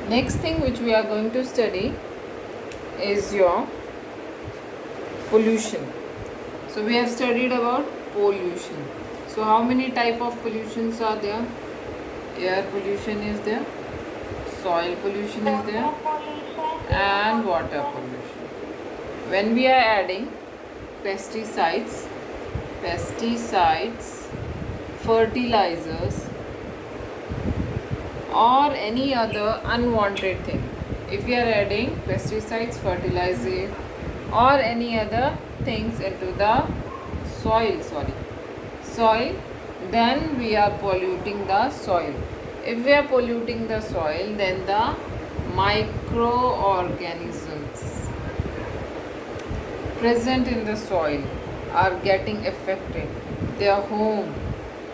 Next thing which we are going to study is your pollution. So we have studied about pollution. So how many type of pollutions are there? Air pollution is there, soil pollution is there, and water pollution. When we are adding pesticides, fertilizers, or any other unwanted thing, if we are adding pesticides, fertilizer, or any other things into the soil, then we are polluting the soil. If we are polluting the soil, then the microorganisms present in the soil are getting affected. Their home,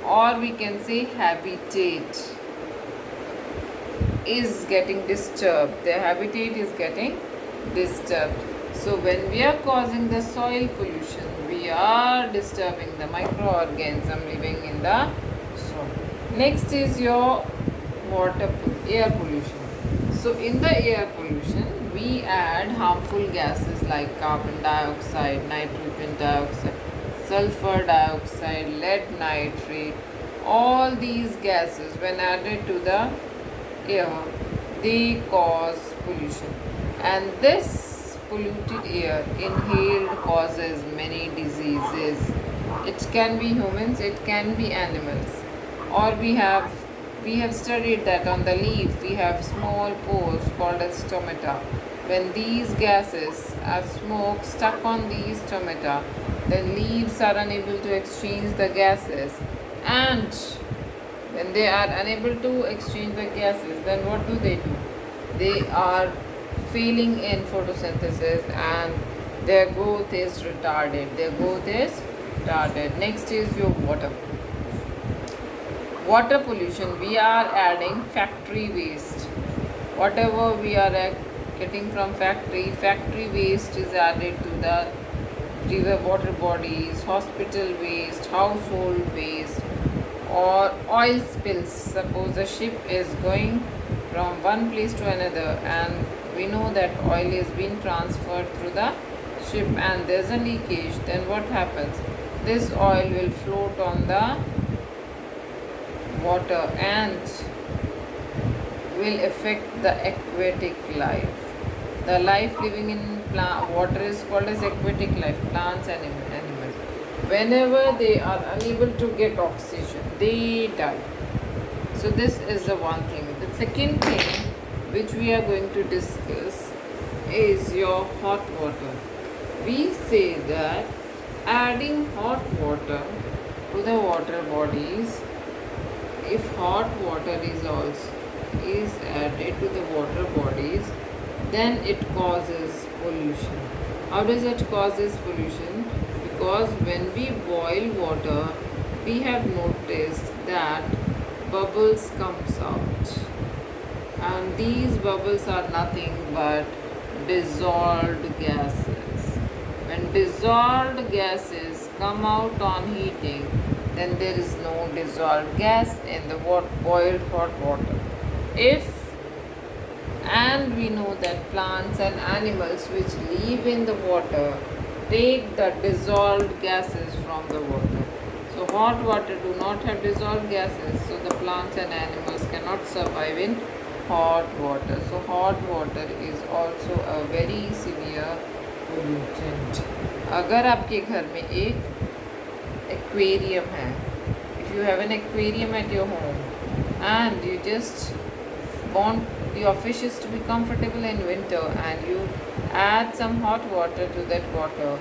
or we can say habitat, is getting disturbed. Their habitat is getting disturbed. So when we are causing the soil pollution, we are disturbing the microorganism living in the soil. Next is your air pollution. So in the air pollution, we add harmful gases like carbon dioxide, nitrogen dioxide, sulfur dioxide, lead nitrate. All these gases, when added to the air, they cause pollution. And this polluted air inhaled causes many diseases. It can be humans, it can be animals. Or we have studied that on the leaf we have small pores called as stomata. When these gases are smoke stuck on these stomata, then leaves are unable to exchange the gases, and when they are unable to exchange the gases, then what do? They are failing in photosynthesis and their growth is retarded. Next is your water pollution. We are adding factory waste. Whatever we are getting from factory waste is added to the river water bodies, hospital waste, household waste, or oil spills. Suppose a ship is going from one place to another and we know that oil is being transferred through the ship and there's a leakage, then what happens? This oil will float on the water and will affect the aquatic life. The life living in water is called as aquatic life, plants and animals. Whenever they are unable to get oxygen, they die. So this is the one thing. The second thing which we are going to discuss is your hot water. We say that adding hot water to the water bodies, if hot water is added to the water bodies, then it causes pollution. How does it causes pollution? Because when we boil water, we have noticed that bubbles comes out, and these bubbles are nothing but dissolved gases. When dissolved gases come out on heating, then there is no dissolved gas in the boiled hot water. And we know that plants and animals which live in the water take the dissolved gases from the water. So hot water do not have dissolved gases, so the plants and animals cannot survive in hot water. So hot water is also a very severe pollutant. अगर आपके घर में एक aquarium है, if you have an aquarium at your home and you just want your fishes to be comfortable in winter and you add some hot water to that water,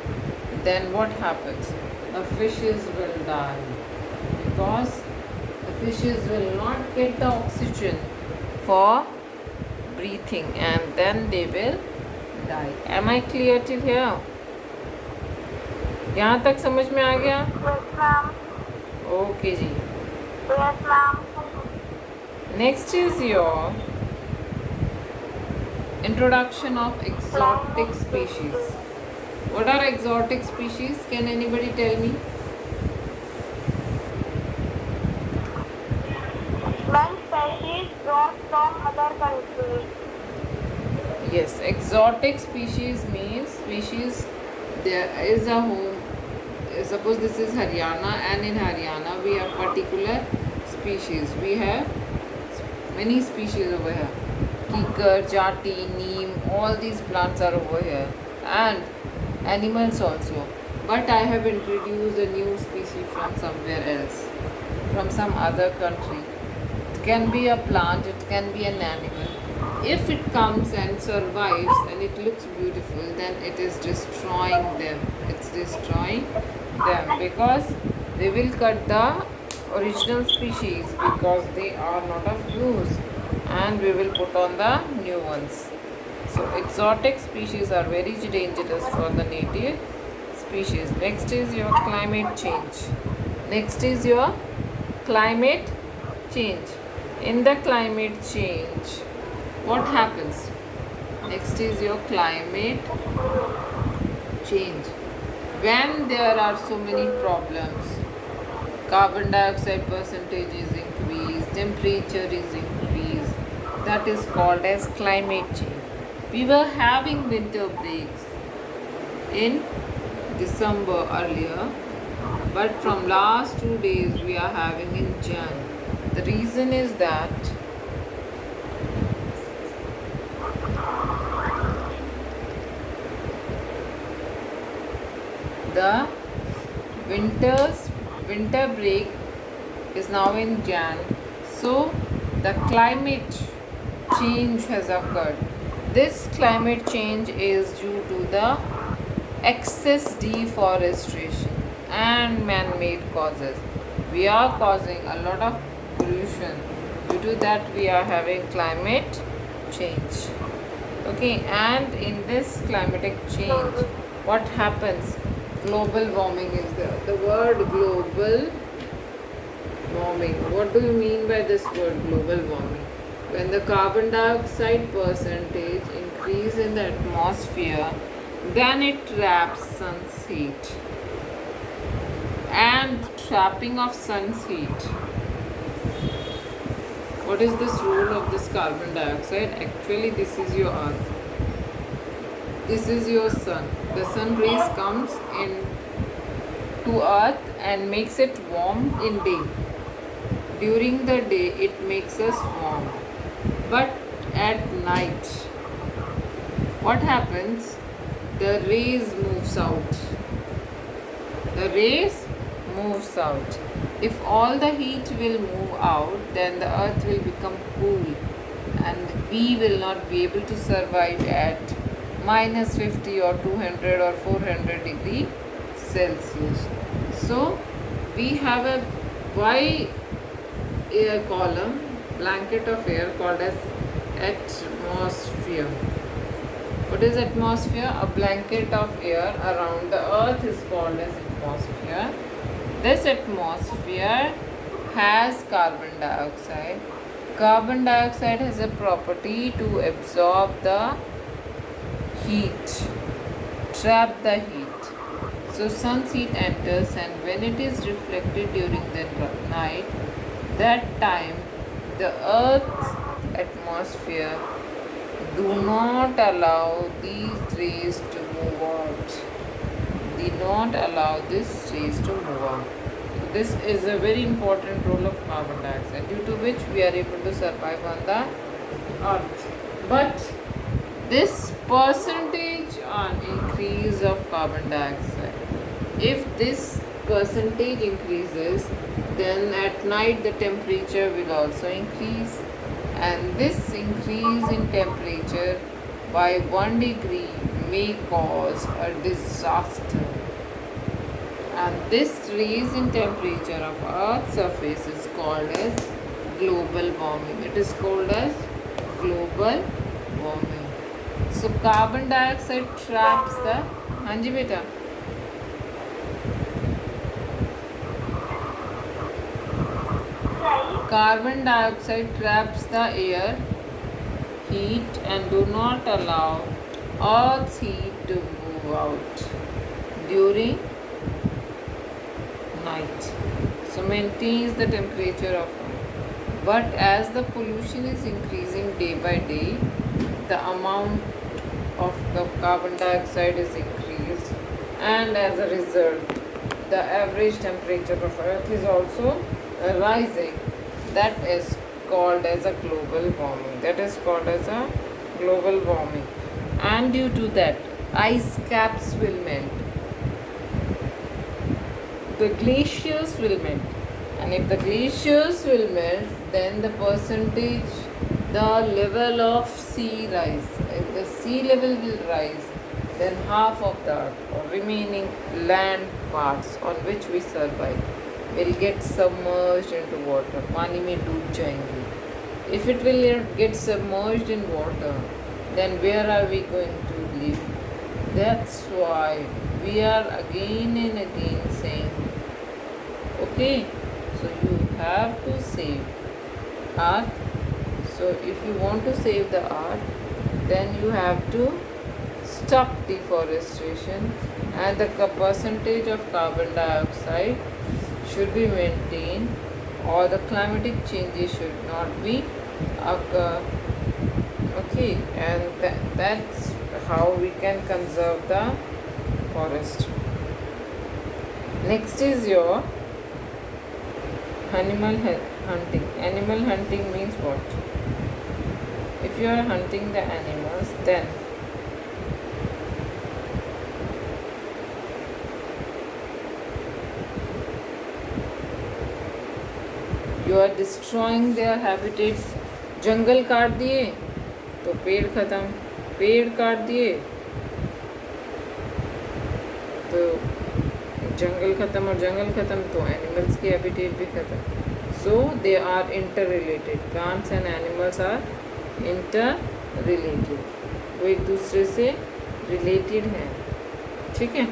then what happens? The fishes will die because the fishes will not get the oxygen for breathing and then they will die. Am I clear till here? यहाँ तक समझ में आ गया? Yes, ma'am. Okay ji. Yes, ma'am. Next is your introduction of exotic species. What are exotic species? Can anybody tell me? One species brought from other countries. Yes, exotic species means species there is a home. Suppose this is Haryana, and in Haryana we have particular species. We have many species over here. Kikar, jati, neem, all these plants are over here, and animals also. But I have introduced a new species from somewhere else, from some other country. It can be a plant, it can be an animal. If it comes and survives and it looks beautiful, then it is destroying them. It's destroying them because they will cut the original species because they are not of use, and we will put on the new ones. So exotic species are very dangerous for the native species. Next is your climate change. Next is your climate change. In the climate change, what happens? Next is your climate change. When there are so many problems, carbon dioxide percentage is increased, temperature is increased, that is called as climate change. We were having winter breaks in December earlier, but from last 2 days we are having in Jan. The reason is that the winter break is now in Jan, so the climate change has occurred. This climate change is due to the excess deforestation and man-made causes. We are causing a lot of pollution. Due to that, we are having climate change. Okay, and in this climatic change, what happens? Global warming is there. The word global warming. What do you mean by this word global warming? When the carbon dioxide percentage increase in the atmosphere, then it traps sun's heat. And trapping of sun's heat. What is this role of this carbon dioxide? Actually, this is your earth. This is your sun. The sun rays comes in to earth and makes it warm in day. During the day it makes us warm. But at night, what happens? The rays moves out. The rays moves out. If all the heat will move out, then the earth will become cool and we will not be able to survive at minus 50 or 200 or 400 degree Celsius. So we have a Y air column, blanket of air called as atmosphere. What is atmosphere? A blanket of air around the earth is called as atmosphere. This atmosphere has carbon dioxide. Carbon dioxide has a property to absorb the heat, trap the heat. So sun's heat enters, and when it is reflected during the night, that time the earth's atmosphere do not allow these rays to move out. Do not allow these rays to move out. So this is a very important role of carbon dioxide, due to which we are able to survive on the earth. But this percentage on increase of carbon dioxide, if this percentage increases, then at night the temperature will also increase, and this increase in temperature by 1 degree may cause a disaster. And this rise in temperature of Earth's surface is called as global warming. It is called as global warming. So carbon dioxide traps the Hanji beta. Carbon dioxide traps the air heat and do not allow Earth's heat to move out during night. So maintains the temperature of Earth. But as the pollution is increasing day by day, the amount of the carbon dioxide is increased, and as a result the average temperature of earth is also rising. That is called as a global warming. And due to that, ice caps will melt, the glaciers will melt, and if the glaciers will melt, then the level of sea rise, if the sea level will rise, then half of the earth or remaining land parts on which we survive will get submerged into water, पानी में डूब जाएंगे. If it will get submerged in water, then where are we going to live? That's why we are again and again saying, okay, so you have to save earth. So if you want to save the earth, then you have to stop deforestation, and the percentage of carbon dioxide should be maintained, or the climatic changes should not be occur. Okay, and that's how we can conserve the forest. Next is your animal hunting. Animal hunting means what? If you are hunting the animals, then you are destroying their habitats. जंगल काट दिए तो पेड़ खत्म, पेड़ काट दिए तो जंगल खत्म, और जंगल खत्म तो एनिमल्स की हैबिटेट भी खत्म. So they are interrelated. Plants and animals are interrelated. वो एक दूसरे से रिलेटेड हैं. ठीक है.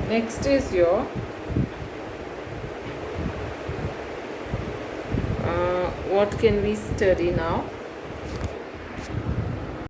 Next is your what can we study now?